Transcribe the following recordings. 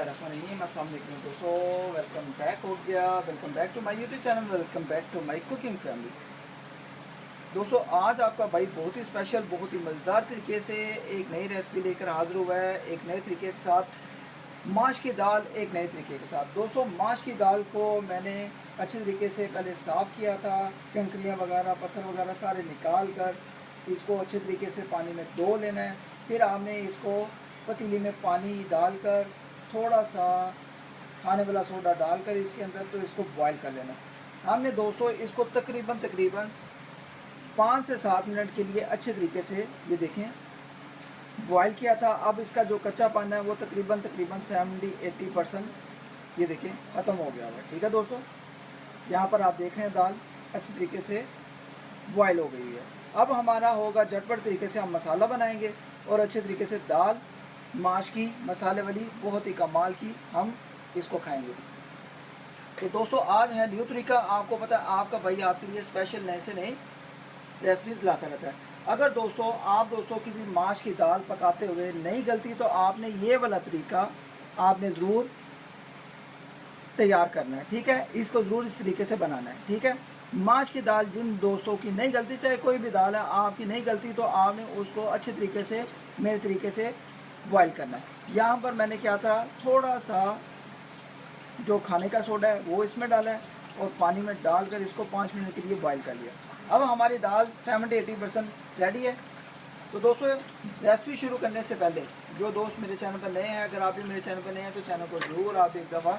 बिस्मिल्लाहिर्रहमानिर्रहीम। अस्सलाम वालेकुम दोस्तों, वेलकम बैक हो गया। Welcome back to my YouTube channel, welcome back to my cooking family. दोस्तों आज आपका भाई बहुत ही स्पेशल, बहुत ही मज़ेदार तरीके से एक नई रेसिपी लेकर हाज़िर हुआ है, एक नए तरीके के साथ। माश की दाल एक नए तरीके के साथ। दोस्तों माश की दाल को मैंने अच्छे तरीके से पहले साफ़ किया था, कंकरियाँ वगैरह पत्थर वगैरह सारे निकाल कर इसको अच्छे तरीके से पानी में धो लेना है। फिर आपने इसको पतीली में पानी डालकर थोड़ा सा खाने वाला सोडा डालकर इसके अंदर तो इसको बॉईल कर लेना है। हमने दोस्तों इसको तकरीबन 5 से 7 मिनट के लिए अच्छे तरीके से ये देखें बॉयल किया था। अब इसका जो कच्चा पानी है वो तकरीबन 70-80% ये देखें ख़त्म हो गया है। ठीक है दोस्तों, यहाँ पर आप देख रहे हैं दाल अच्छी तरीके से बॉयल हो गई है। अब हमारा होगा झटपट तरीके से हम मसाला बनाएंगे और अच्छे तरीके से दाल माश की मसाले वाली बहुत ही कमाल की हम इसको खाएंगे। तो दोस्तों आज है न्यू तरीका। आपको पता है आपका भाई आपके लिए स्पेशल नए से नए रेसिपीज़ लाता रहता है। अगर दोस्तों आप दोस्तों की भी माश की दाल पकाते हुए नहीं गलती तो आपने ये वाला तरीका आपने ज़रूर तैयार करना है। ठीक है, इसको ज़रूर इस तरीके से बनाना है। ठीक है, माश की दाल जिन दोस्तों की नहीं गलती, चाहे कोई भी दाल है आपकी नहीं गलती, तो आपने उसको अच्छे तरीके से मेरे तरीके से बॉईल करना है। यहाँ पर मैंने क्या था, थोड़ा सा जो खाने का सोडा है वो इसमें डाला है और पानी में डालकर इसको 5 मिनट के लिए बॉईल कर लिया। अब हमारी दाल 70-80% रेडी है। तो दोस्तों रेसिपी शुरू करने से पहले जो दोस्त मेरे चैनल पर नए हैं, अगर आप भी मेरे चैनल पर नए हैं तो चैनल को ज़रूर आप एक दफ़ा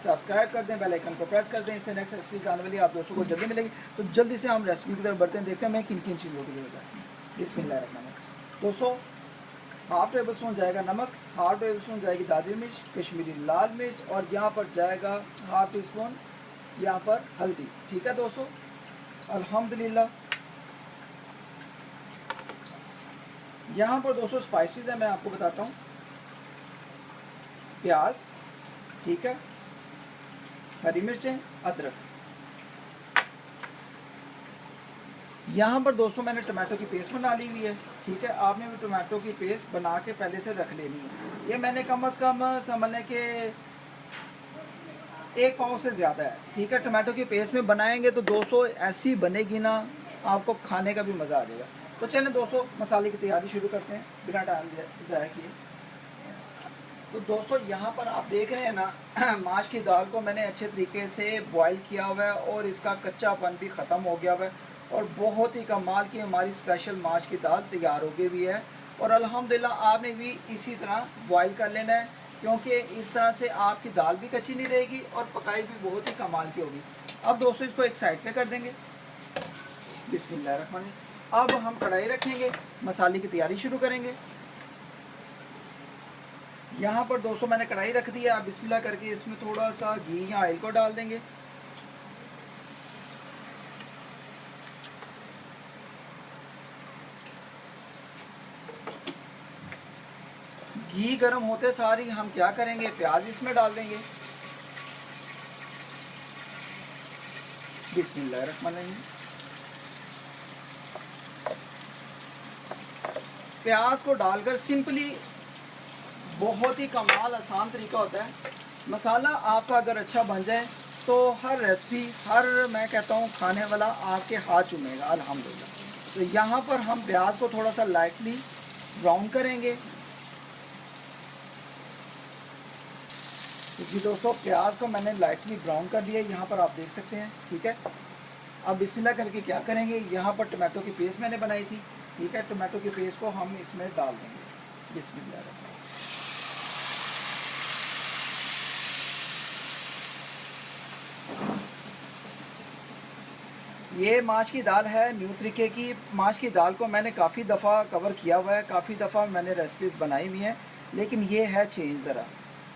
सब्सक्राइब कर दें, बेल आइकन को प्रेस कर दें। इससे नेक्स्ट रेसिपीज आने वाली आप दोस्तों को जल्दी मिलेगी। तो जल्दी से हम रेसिपी की तरफ बढ़ते हैं, देखते हैं मैं किन किन चीज़ों की जरूरत है। बिस्मिल्लाहिर्रहमानिर्रहीम। दोस्तों हाफ टेबल स्पून जाएगा नमक, हाफ टेबल स्पून जाएगी दादरी मिर्च, कश्मीरी लाल मिर्च और यहाँ पर जाएगा हाफ टी स्पून यहाँ पर हल्दी। ठीक है दोस्तों, अल्हम्दुलिल्लाह। यहाँ पर दोस्तों स्पाइसेस है, मैं आपको बताता हूँ। प्याज, ठीक है, हरी मिर्चें, अदरक। यहाँ पर दोस्तों मैंने टमाटो की पेस्ट बना ली हुई है। ठीक है, आपने भी टमाटो की पेस्ट बना के पहले से रख लेनी है। ये मैंने कम से कम समझने के 1 पाव से ज़्यादा है। ठीक है, टमाटो की पेस्ट में बनाएंगे तो दोस्तों ऐसी बनेगी ना, आपको खाने का भी मज़ा आ जाएगा। तो चलें दोस्तों मसाले की तैयारी शुरू करते हैं बिना टाइम ज़ाया किए। तो दोस्तों यहाँ पर आप देख रहे हैं ना माश की दाल को मैंने अच्छे तरीके से बॉईल किया हुआ है और इसका कच्चापन भी ख़त्म हो गया हुआ है और बहुत ही कमाल की हमारी स्पेशल माश की दाल तैयार हो गई हुई है। और अल्हम्दुलिल्लाह आपने भी इसी तरह बॉईल कर लेना है, क्योंकि इस तरह से आपकी दाल भी कच्ची नहीं रहेगी और पकाई भी बहुत ही कमाल की होगी। अब दोस्तों इसको एक साइड पे कर देंगे। बिस्मिल्लाहिर्रहमानिर्रहीम। अब हम कढ़ाई रखेंगे, मसाले की तैयारी शुरू करेंगे। यहाँ पर दोस्तों मैंने कढ़ाई रख दी है। आप बिस्मिल्लाह करके इसमें थोड़ा सा घी या ऑयल को डाल देंगे। घी गर्म होते सार ही हम क्या करेंगे, प्याज इसमें डाल देंगे। बिस्मिल्लाहिर्रहमानिर्रहीम। प्याज को डालकर सिंपली बहुत ही कमाल आसान तरीका होता है। मसाला आपका अगर अच्छा बन जाए तो हर रेसिपी, हर मैं कहता हूँ खाने वाला आपके हाथ चूमेगा अल्हम्दुलिल्लाह। तो यहाँ पर हम प्याज को थोड़ा सा लाइटली ब्राउन करेंगे। तो जी दोस्तों प्याज को मैंने लाइटली ब्राउन कर दिया, यहाँ पर आप देख सकते हैं। ठीक है, अब बिस्मिल्लाह करके क्या करेंगे, यहाँ पर टमाटो की पेस्ट मैंने बनाई थी। ठीक है, टमाटो की पेस्ट को हम इसमें डाल देंगे। बिस्मिल्लाह। ये माश की दाल है न्यू तरीके की। माश की दाल को मैंने काफ़ी दफ़ा कवर किया हुआ है, काफ़ी दफ़ा मैंने रेसिपीज़ बनाई हुई हैं, लेकिन ये है चेंज ज़रा।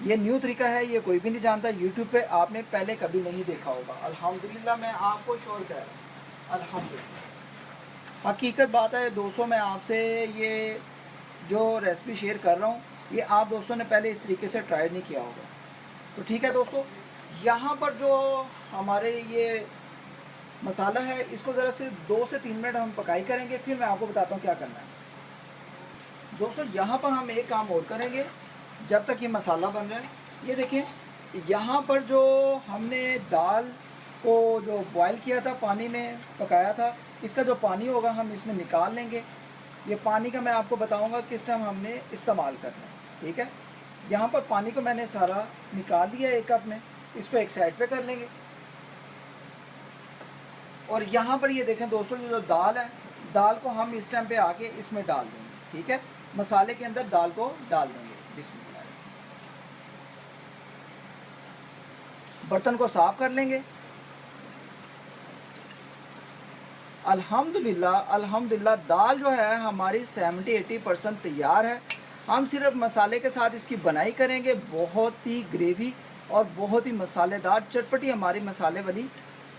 ये न्यू तरीका है, ये कोई भी नहीं जानता। यूट्यूब पे आपने पहले कभी नहीं देखा होगा। अल्हम्दुलिल्लाह मैं आपको श्योर कह रहा हूँ, अल्हम्दुलिल्लाह। हकीकत बात है दोस्तों, मैं आपसे ये जो रेसिपी शेयर कर रहा हूँ ये आप दोस्तों ने पहले इस तरीके से ट्राई नहीं किया होगा। तो ठीक है दोस्तों, यहाँ पर जो हमारे ये मसाला है इसको ज़रा से 2 से 3 मिनट हम पकाई करेंगे, फिर मैं आपको बताता हूँ क्या करना है। दोस्तों यहाँ पर हम एक काम और करेंगे, जब तक ये मसाला बन रहा है ये देखिए, यहाँ पर जो हमने दाल को जो बॉयल किया था, पानी में पकाया था, इसका जो पानी होगा हम इसमें निकाल लेंगे। ये पानी का मैं आपको बताऊंगा किस टाइम हमने इस्तेमाल करना है, ठीक है। यहाँ पर पानी को मैंने सारा निकाल लिया एक कप में, इसको एक साइड पे कर लेंगे। और यहाँ पर ये देखें दोस्तों, ये जो दाल है, दाल को हम इस टाइम पे आके इसमें डाल देंगे, ठीक है। मसाले के अंदर दाल को डाल देंगे। बिस्मिल्लाह। बर्तन को साफ कर लेंगे। अल्हम्दुलिल्लाह अल्हम्दुलिल्लाह दाल जो है हमारी 70-80% तैयार है। हम सिर्फ मसाले के साथ इसकी बनाई करेंगे। बहुत ही ग्रेवी और बहुत ही मसालेदार चटपटी हमारी मसाले वाली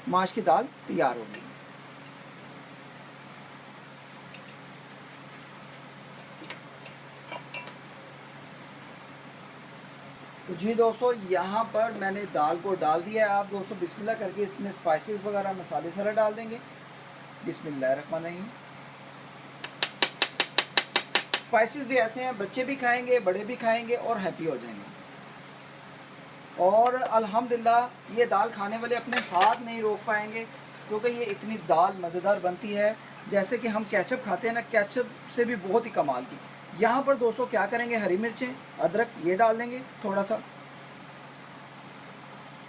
माश की दाल तैयार होगी। तो जी दोस्तों, यहाँ पर मैंने दाल को डाल दिया है। आप दोस्तों बिस्मिल्लाह करके इसमें स्पाइसेस वगैरह मसाले सारा डाल देंगे। बिस्मिल्लाहिर्रहमानिर्रहीम। स्पाइसेस भी ऐसे हैं, बच्चे भी खाएंगे, बड़े भी खाएंगे और हैप्पी हो जाएंगे। और अल्हम्दुलिल्लाह ये दाल खाने वाले अपने हाथ नहीं रोक पाएंगे, क्योंकि ये इतनी दाल मज़ेदार बनती है। जैसे कि हम केचप खाते हैं ना, केचप से भी बहुत ही कमाल की। यहाँ पर दोस्तों क्या करेंगे, हरी मिर्चें, अदरक ये डाल देंगे। थोड़ा सा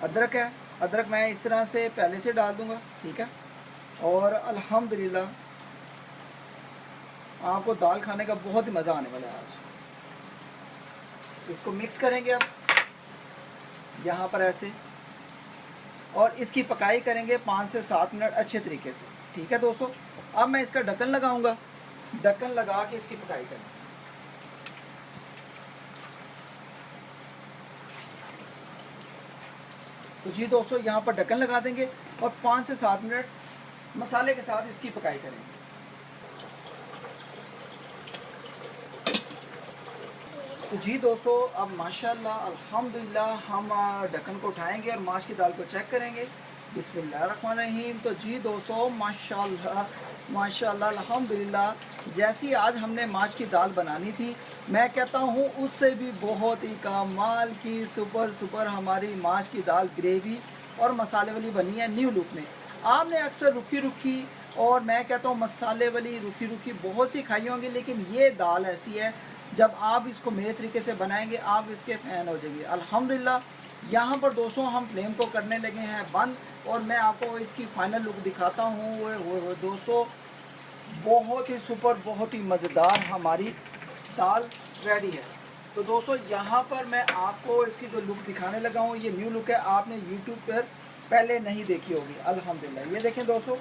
अदरक है, अदरक मैं इस तरह से पहले से डाल दूँगा, ठीक है। और अल्हम्दुलिल्लाह आपको दाल खाने का बहुत ही मज़ा आने वाला है आज। इसको मिक्स करेंगे अब यहाँ पर ऐसे, और इसकी पकाई करेंगे 5 से 7 मिनट अच्छे तरीके से, ठीक है दोस्तों। अब मैं इसका ढक्कन लगाऊंगा, ढक्कन लगा के इसकी पकाई करेंगे। तो जी दोस्तों, यहाँ पर ढक्कन लगा देंगे और 5 से 7 मिनट मसाले के साथ इसकी पकाई करेंगे। तो जी दोस्तों, अब माशाल्लाह अल्हम्दुलिल्लाह हम ढक्कन को उठाएंगे और माश की दाल को चेक करेंगे। बिस्मिल्लाहिर्रहमानिर्रहीम। तो जी दोस्तों, माशाल्लाह माशाल्लाह अल्हम्दुलिल्लाह, जैसी आज हमने माश की दाल बनानी थी, मैं कहता हूँ उससे भी बहुत ही कमाल की सुपर हमारी माश की दाल ग्रेवी और मसाले वाली बनी है न्यू लुक में। आपने अक्सर रुखी रुखी और मैं कहता हूँ मसाले वाली रुखी रुखी बहुत सी खाई होंगी, लेकिन ये दाल ऐसी है, जब आप इसको मेरे तरीके से बनाएंगे आप इसके फ़ैन हो जाएंगे अल्हम्दुलिल्लाह। यहाँ पर दोस्तों हम फ्लेम को करने लगे हैं बंद, और मैं आपको इसकी फ़ाइनल लुक दिखाता हूँ। वो दोस्तों, बहुत ही सुपर, बहुत ही मज़ेदार हमारी दाल रेडी है। तो दोस्तों, यहाँ पर मैं आपको इसकी जो लुक दिखाने लगा हूँ, ये न्यू लुक है, आपने यूट्यूब पर पहले नहीं देखी होगी अल्हम्दुलिल्लाह। ये देखें दोस्तों,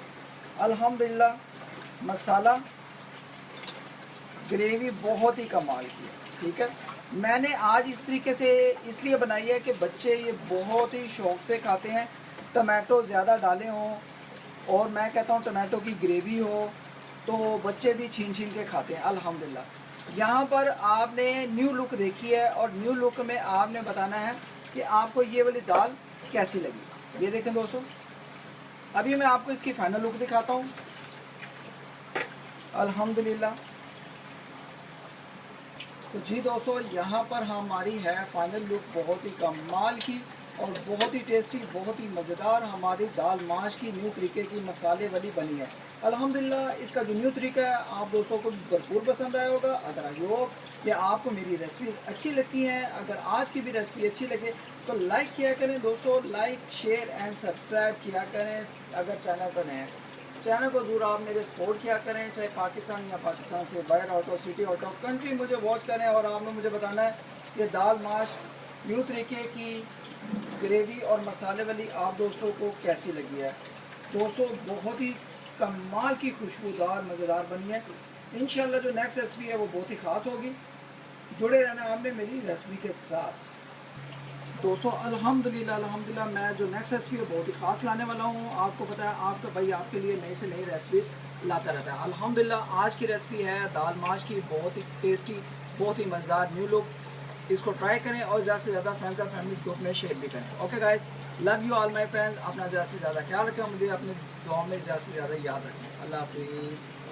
अल्हम्दुलिल्लाह मसाला ग्रेवी बहुत ही कमाल की है, ठीक है। मैंने आज इस तरीके से इसलिए बनाई है कि बच्चे ये बहुत ही शौक़ से खाते हैं। टमाटो ज़्यादा डाले हों और मैं कहता हूँ टमाटो की ग्रेवी हो, तो बच्चे भी छीन छीन के खाते हैं अल्हम्दुलिल्लाह। यहाँ पर आपने न्यू लुक देखी है और न्यू लुक में आपने बताना है कि आपको ये वाली दाल कैसी लगी। ये देखें दोस्तों, अभी मैं आपको इसकी फ़ाइनल लुक दिखाता हूँ अल्हम्दुलिल्लाह। तो जी दोस्तों, यहाँ पर हमारी है फाइनल लुक बहुत ही कमाल की और बहुत ही टेस्टी, बहुत ही मज़ेदार हमारी दाल माश की न्यू तरीके की मसाले वाली बनी है अल्हम्दुलिल्लाह। इसका जो न्यू तरीका है आप दोस्तों को भरपूर पसंद आया होगा। अगर आई हो कि आपको मेरी रेसिपी अच्छी लगती हैं, अगर आज की भी रेसिपी अच्छी लगे तो लाइक किया करें दोस्तों, लाइक शेयर एंड सब्सक्राइब किया करें। अगर चैनल पर नए हैं, चैनल को ज़रूर आप मेरे सपोर्ट किया करें, चाहे पाकिस्तान या पाकिस्तान से बाहर, out of city, out of country मुझे वॉच करें। और आपने मुझे बताना है कि दाल माश न्यू तरीके की ग्रेवी और मसाले वाली आप दोस्तों को कैसी लगी है। दोस्तों, बहुत ही कमाल की खुशबूदार मज़ेदार बनी है। इंशाल्लाह जो नेक्स्ट रेसिपी है वो बहुत ही ख़ास होगी। जुड़े रहना आपने मेरी रेसिपी के साथ। दोस्तों अल्हम्दुलिल्लाह मैं जो नेक्स्ट रेसिपी है बहुत ही ख़ास लाने वाला हूँ। आपको पता है आपका भाई आपके लिए नई से नई रेसिपीज़ लाता रहता है अल्हम्दुलिल्लाह। आज की रेसिपी है दाल माश की, बहुत ही टेस्टी, बहुत ही मज़ेदार न्यू लुक। इसको ट्राई करें और ज़्यादा से ज़्यादा फ्रेंड्स और फैमिली ग्रुप में शेयर भी करें। Okay guys, love you all my friends. अपना ज़्यादा से ज़्यादा ख्याल रखें, मुझे अपने दुआओं में ज़्यादा से ज़्यादा याद रखें। अल्लाह हाफिज़।